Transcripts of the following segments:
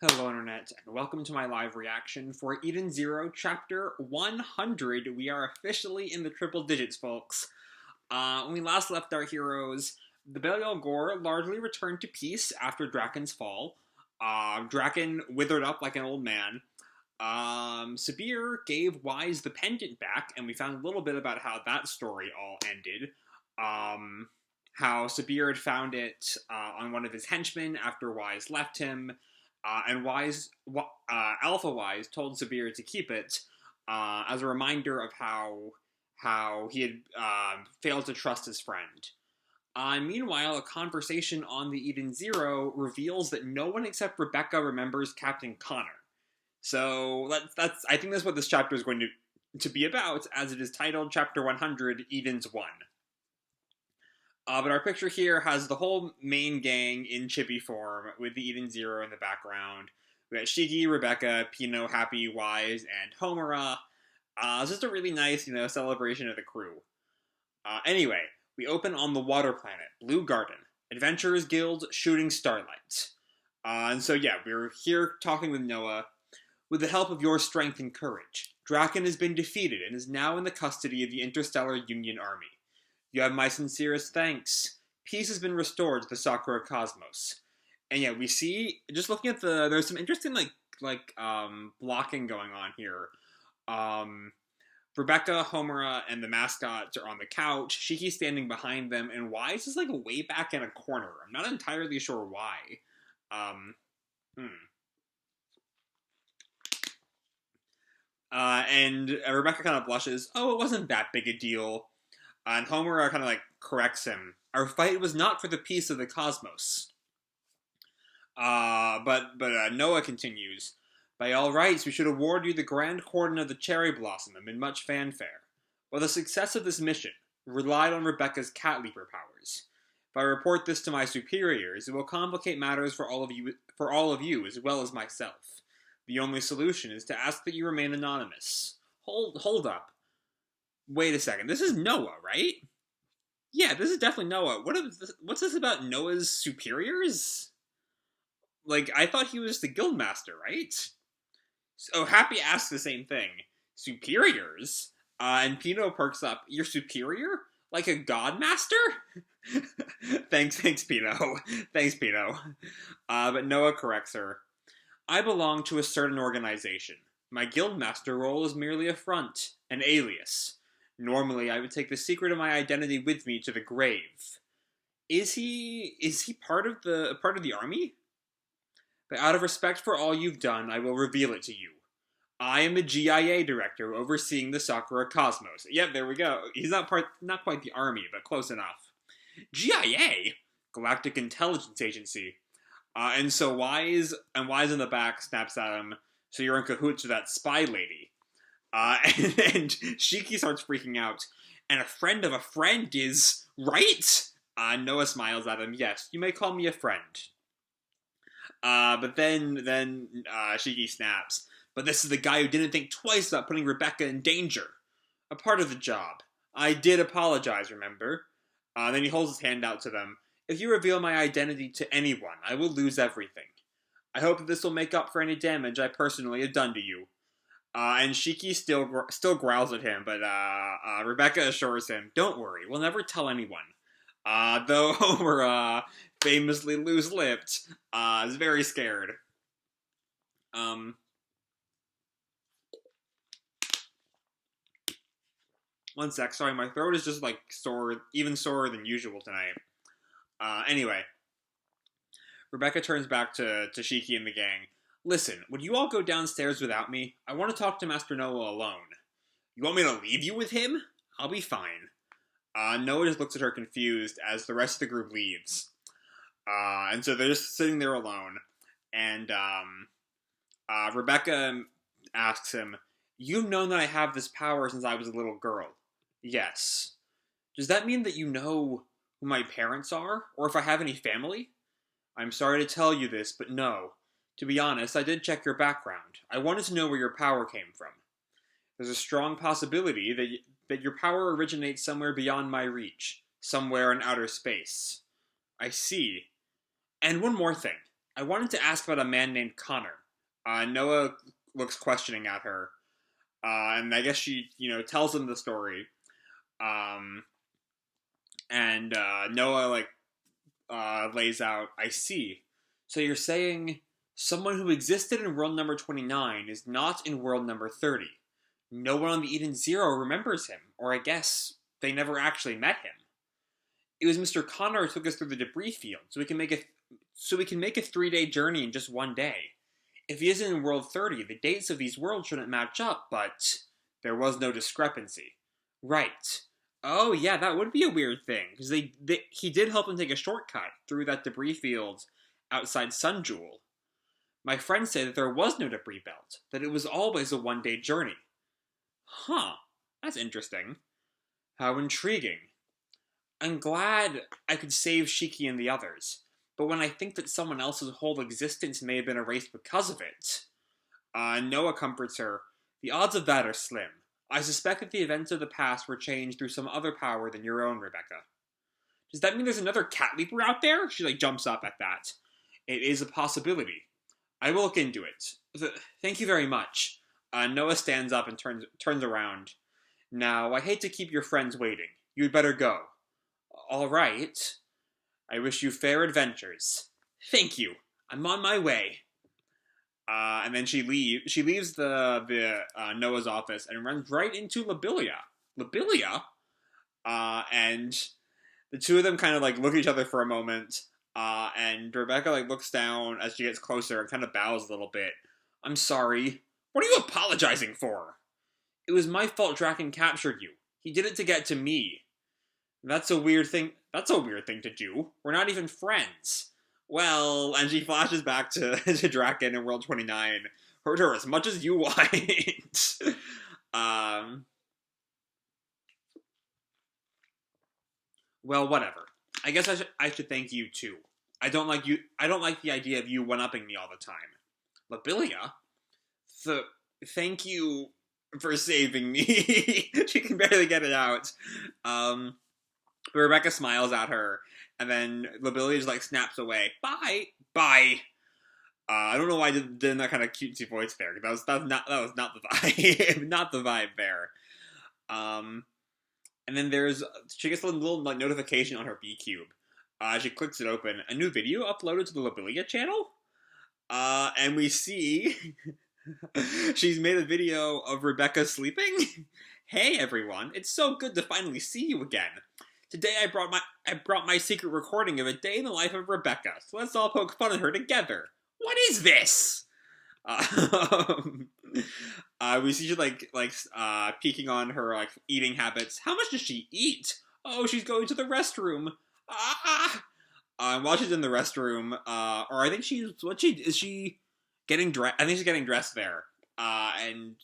Hello, Internet, and welcome to my live reaction for Eden Zero, Chapter 100. We are officially in the triple digits, folks. When we last left our heroes, the Belial Gore largely returned to peace after Draken's fall. Draken withered up like an old man. Sabir gave Wise the pendant back, and we found a little bit about how that story all ended. How Sabir had found it on one of his henchmen after Wise left him. Alpha Wise told Sabir to keep it as a reminder of how he had failed to trust his friend. Meanwhile, a conversation on the Eden Zero reveals that no one except Rebecca remembers Captain Connor. So I think that's what this chapter is going to be about, as it is titled Chapter 100, Eden's 1. But our picture here has the whole main gang in chibi form, with the Eden Zero in the background. We got Shiki, Rebecca, Pino, Happy, Wise, and Homura. It's just a really nice, celebration of the crew. Anyway, we open on the water planet, Blue Garden. Adventurers Guild, Shooting Starlight. And so yeah, we're here talking with Noah. With the help of your strength and courage, Draken has been defeated and is now in the custody of the Interstellar Union Army. You have my sincerest thanks. Peace has been restored to the Sakura Cosmos. And yeah, we see, just looking at there's some interesting, blocking going on here. Rebecca, Homura, and the mascots are on the couch. Shiki's standing behind them, and Wise is, way back in a corner. I'm not entirely sure why. And Rebecca kind of blushes. Oh, it wasn't that big a deal. And Homura kind of corrects him. Our fight was not for the peace of the cosmos. But Noah continues. By all rights, we should award you the Grand Cordon of the Cherry Blossom amid much fanfare. But the success of this mission relied on Rebecca's cat leaper powers. If I report this to my superiors, it will complicate matters for all of you as well as myself. The only solution is to ask that you remain anonymous. Hold up. Wait a second, this is Noah, right? Yeah, this is definitely Noah. What's this about Noah's superiors? I thought he was the guildmaster, right? So Happy asks the same thing. Superiors? And Pino perks up. Your superior? Like a godmaster? Thanks, Pino. Thanks, Pino. But Noah corrects her. I belong to a certain organization. My guildmaster role is merely a front, an alias. Normally, I would take the secret of my identity with me to the grave. Is he part of the army? But out of respect for all you've done, I will reveal it to you. I am the GIA director overseeing the Sakura Cosmos. Yep, there we go. He's not quite the army, but close enough. GIA? Galactic Intelligence Agency. And so Wise in the back snaps at him, so you're in cahoots with that spy lady. And Shiki starts freaking out. And a friend of a friend is right? Noah smiles at him. Yes, you may call me a friend. But then Shiki snaps. But this is the guy who didn't think twice about putting Rebecca in danger. A part of the job. I did apologize, remember? Then he holds his hand out to them. If you reveal my identity to anyone, I will lose everything. I hope that this will make up for any damage I personally have done to you. And Shiki still growls at him, but Rebecca assures him, don't worry, we'll never tell anyone. Though Homer, famously loose-lipped, is very scared. One sec, sorry, my throat is just, sore, even sorer than usual tonight. Anyway. Rebecca turns back to Shiki and the gang. Listen, would you all go downstairs without me? I want to talk to Master Noah alone. You want me to leave you with him? I'll be fine. Noah just looks at her confused as the rest of the group leaves. And so they're just sitting there alone. And Rebecca asks him, You've known that I have this power since I was a little girl. Yes. Does that mean that you know who my parents are? Or if I have any family? I'm sorry to tell you this, but no. To be honest, I did check your background. I wanted to know where your power came from. There's a strong possibility that your power originates somewhere beyond my reach. Somewhere in outer space. I see. And one more thing. I wanted to ask about a man named Connor. Noah looks questioning at her, and I guess she, tells him the story. Um, and Noah lays out, I see. So you're saying someone who existed in world number 29 is not in world number 30. No one on the Eden Zero remembers him, or I guess they never actually met him. It was Mr. Connor who took us through the debris field, so we can make a 3-day journey in just one day. If he isn't in world 30, the dates of these worlds shouldn't match up, but there was no discrepancy. Right. Oh yeah, that would be a weird thing, because he did help him take a shortcut through that debris field outside Sun Jewel. My friends say that there was no debris belt, that it was always a 1-day journey. Huh, that's interesting. How intriguing. I'm glad I could save Shiki and the others, but when I think that someone else's whole existence may have been erased because of it... Noah comforts her. The odds of that are slim. I suspect that the events of the past were changed through some other power than your own, Rebecca. Does that mean there's another cat leaper out there? She, jumps up at that. It is a possibility. I will look into it. Thank you very much. Noah stands up and turns around. Now, I hate to keep your friends waiting. You'd better go. All right. I wish you fair adventures. Thank you. I'm on my way. And then she leaves the Noah's office and runs right into Lobelia. Lobelia? And the two of them kind of look at each other for a moment. And Rebecca looks down as she gets closer and kind of bows a little bit. I'm sorry. What are you apologizing for? It was my fault Draken captured you. He did it to get to me. That's a weird thing to do. We're not even friends. Well, and she flashes back to Draken in World 29. Hurt her as much as you want. Well, whatever. I guess I should thank you too. I don't like the idea of you one-upping me all the time. Lobelia? Thank you for saving me. She can barely get it out. But Rebecca smiles at her, and then Lobelia just snaps away. Bye. I don't know why I did in that kind of cutesy voice there. That was not the vibe. Not the vibe there. And then she gets a little notification on her B cube. She clicks it open. A new video uploaded to the Lobelia channel. And we see she's made a video of Rebecca sleeping. Hey everyone, it's so good to finally see you again. Today I brought my secret recording of a day in the life of Rebecca, so let's all poke fun at her together. What is this? We see she peeking on her eating habits. How much does she eat? Oh, she's going to the restroom. While she's in the restroom, or I think is she getting dressed? I think she's getting dressed there. And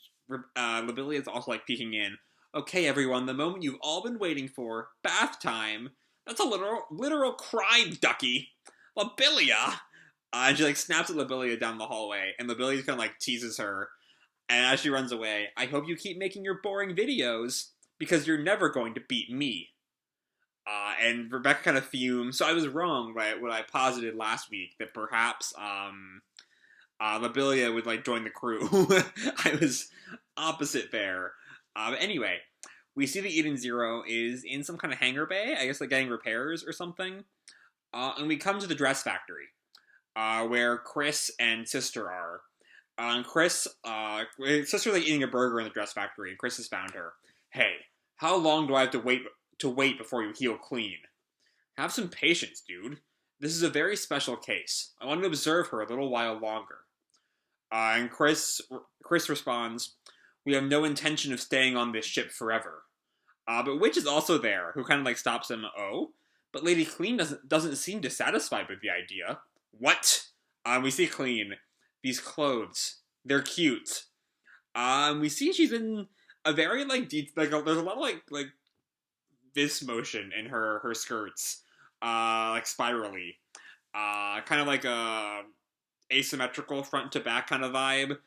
Lobelia is also peeking in. Okay, everyone, the moment you've all been waiting for, bath time. That's a literal crime, ducky. Lobelia! And she snaps at Lobelia down the hallway, and Lobelia just kind of teases her. And as she runs away, I hope you keep making your boring videos, because you're never going to beat me. And Rebecca kind of fumes. So I was wrong, right, when I posited last week that perhaps Lobelia would join the crew. I was opposite there. But anyway, we see the Eden Zero is in some kind of hangar bay, I guess getting repairs or something. And we come to the dress factory, where Chris and Sister are. And Sister's eating a burger in the dress factory, and Chris has found her. Hey, how long do I have to wait before you heal clean? Have some patience, dude. This is a very special case. I want to observe her a little while longer. And Chris responds, we have no intention of staying on this ship forever. But Witch is also there, who kind of stops him. Oh? But Lady Clean doesn't seem dissatisfied with the idea. What? We see Clean. These clothes. They're cute. We see she's in a very, there's a lot of, this motion in her skirts. Spirally. Kind of a asymmetrical front to back kind of vibe.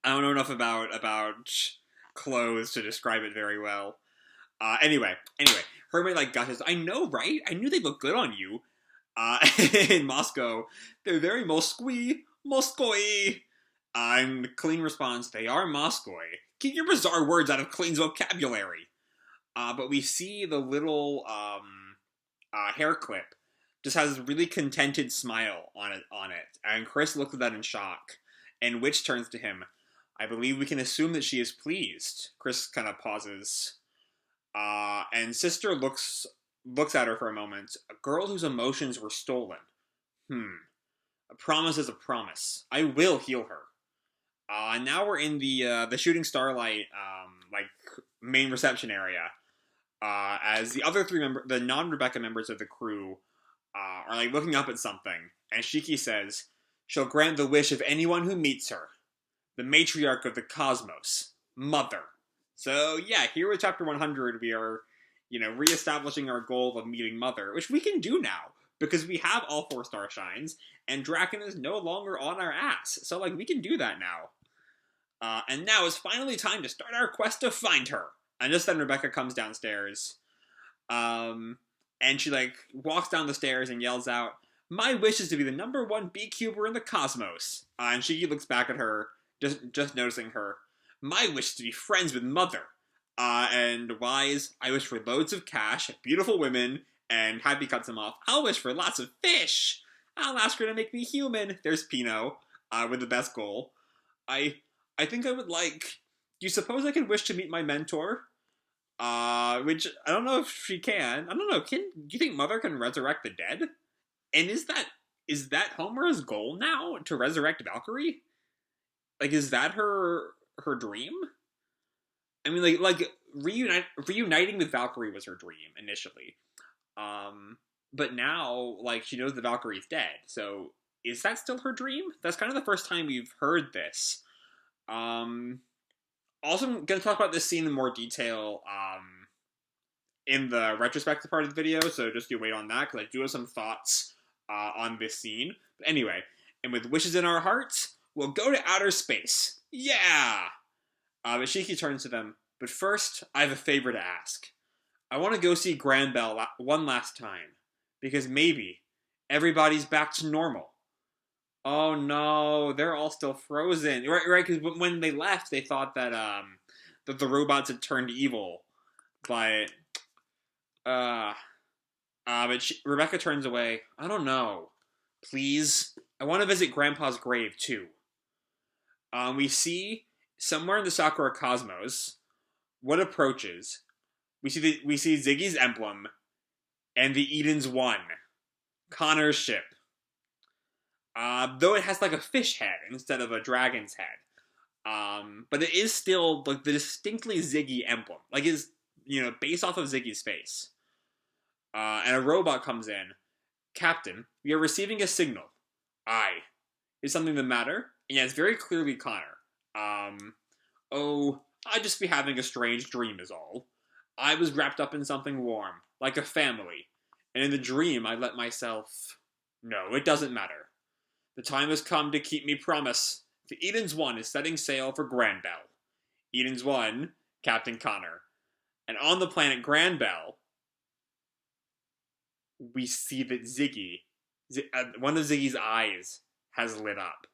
I don't know enough about clothes to describe it very well. Anyway, Hermit gushes, I know, right? I knew they'd look good on you. Uh, in Moscow, they're very Moskwy, Moskoy. And Kling responds, they are Moskoy. Keep your bizarre words out of Kling's vocabulary. But we see the little hair clip just has a really contented smile on it. And Chris looks at that in shock. And Witch turns to him. I believe we can assume that she is pleased. Chris kind of pauses. And Sister looks at her for a moment. A girl whose emotions were stolen. A promise is a promise. I will heal her. Now we're in the Shooting Starlight like main reception area. As the other the non-Rebecca members of the crew are like looking up at something, and Shiki says, "She'll grant the wish of anyone who meets her. The matriarch of the cosmos, Mother." So yeah, here with Chapter 100, we are, reestablishing our goal of meeting Mother, which we can do now because we have all 4 star shines, and Draken is no longer on our ass. So like we can do that now. And now it's finally time to start our quest to find her. And just then Rebecca comes downstairs. And she like walks down the stairs and yells out, "My wish is to be the #1 beekeeper in the cosmos." And Shiki looks back at her, just noticing her. "My wish is to be friends with Mother." And Wise, "I wish for loads of cash, beautiful women," and Happy cuts him off. "I'll wish for lots of fish. I'll ask her to make me human." There's Pino, with the best goal. I think I would like. Do you suppose I could wish to meet my mentor? Which I don't know if she can. I don't know. Do you think Mother can resurrect the dead? And is that Homer's goal now, to resurrect Valkyrie? Like, is that her dream? I mean, like reuniting with Valkyrie was her dream initially. But now, like, she knows that Valkyrie's dead. So is that still her dream? That's kind of the first time we've heard this. Also, I'm going to talk about this scene in more detail in the retrospective part of the video, so just you wait on that, because I do have some thoughts on this scene. But anyway, and with wishes in our hearts, we'll go to outer space. Yeah! But Shiki turns to them. "But first, I have a favor to ask. I want to go see Granbell one last time, because maybe everybody's back to normal." Oh no, they're all still frozen. Right, because when they left, they thought that that the robots had turned evil. But Rebecca turns away. "I don't know. Please, I want to visit Grandpa's grave too." We see somewhere in the Sakura Cosmos what approaches. We see Ziggy's emblem and the Eden's One, Connor's ship. Though it has like a fish head instead of a dragon's head. But it is still like the distinctly Ziggy emblem. Like it's, based off of Ziggy's face. And a robot comes in. "Captain, we are receiving a signal." "Aye. Is something the matter?" And yeah, it's very clearly Connor. "Oh, I'd just be having a strange dream is all. I was wrapped up in something warm, like a family. And in the dream I let myself... No, it doesn't matter. The time has come to keep me promise. The Eden's One is setting sail for Granbell. Eden's One, Captain Connor. And on the planet Granbell, we see that one of Ziggy's eyes has lit up.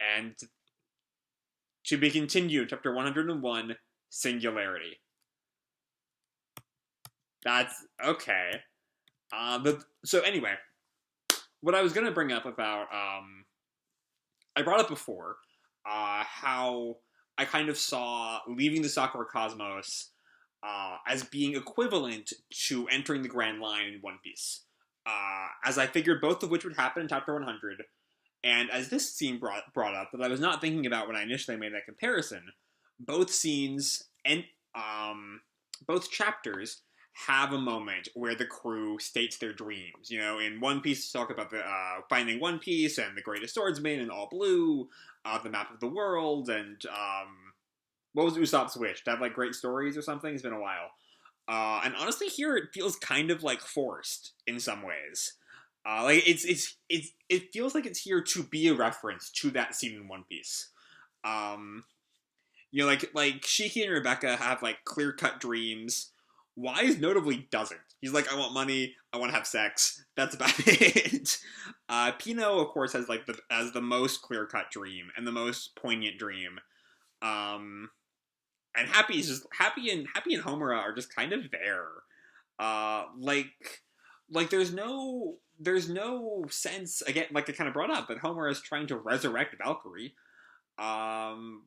And to be continued, Chapter 101, Singularity. That's okay. So anyway, what I was going to bring up about, I brought up before, how I kind of saw leaving the Sakura Cosmos as being equivalent to entering the Grand Line in One Piece. As I figured both of which would happen in Chapter 100, and as this scene brought up that I was not thinking about when I initially made that comparison, both scenes and both chapters have a moment where the crew states their dreams. In One Piece, talk about the finding One Piece and the greatest swordsman in all blue, the map of the world, and what was Usopp's wish? To have like great stories or something? It's been a while. And honestly, here it feels kind of like forced in some ways. Like it feels like it's here to be a reference to that scene in One Piece. Like Shiki and Rebecca have like clear cut dreams, Wise notably doesn't. He's like, I want money, I want to have sex. That's about it. Pino, of course, has like the most clear cut dream and the most poignant dream. And Happy and Homura are just kind of there. Like there's no sense, again, like I kind of brought up, but Homura is trying to resurrect Valkyrie. And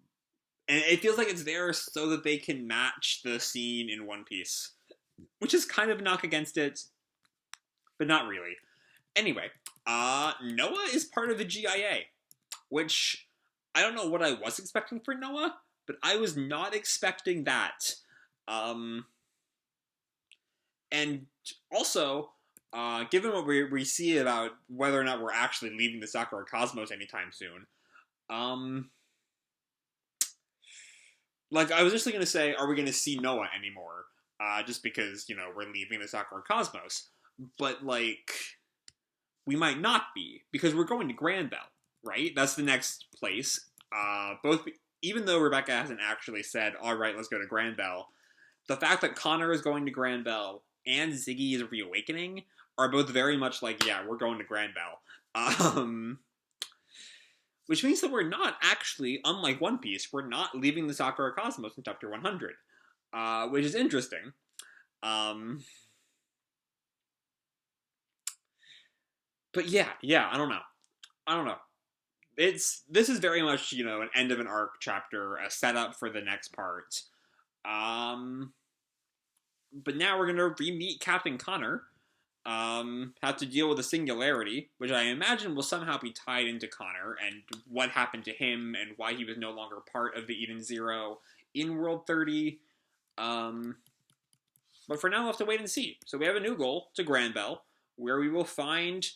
it feels like it's there so that they can match the scene in One Piece, which is kind of a knock against it, but not really. Anyway, Noah is part of the GIA, which I don't know what I was expecting for Noah, but I was not expecting that. And also, given what we see about whether or not we're actually leaving the Sakura Cosmos anytime soon, like, I was just going to say, are we going to see Noah anymore? Just because, we're leaving the Sakura Cosmos. But, like, we might not be, because we're going to Granbell, right? That's the next place. Even though Rebecca hasn't actually said, alright, let's go to Granbell, the fact that Connor is going to Granbell and Ziggy is reawakening are both very much like, yeah, we're going to Granbell. Which means that we're not actually, unlike One Piece, we're not leaving the Sakura Cosmos in Chapter 100. Which is interesting. But yeah, I don't know. This is very much, an end of an arc chapter, a setup for the next part. But now we're gonna re-meet Captain Connor. Have to deal with a singularity, which I imagine will somehow be tied into Connor and what happened to him and why he was no longer part of the Eden Zero in World 30. But for now, we'll have to wait and see. So we have a new goal to Granbell, where we will find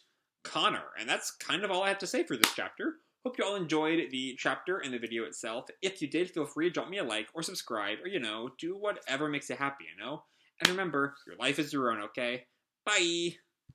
Connor. And that's kind of all I have to say for this chapter. Hope you all enjoyed the chapter and the video itself. If you did, feel free to drop me a like or subscribe or, do whatever makes you happy, And remember, your life is your own, okay? Bye!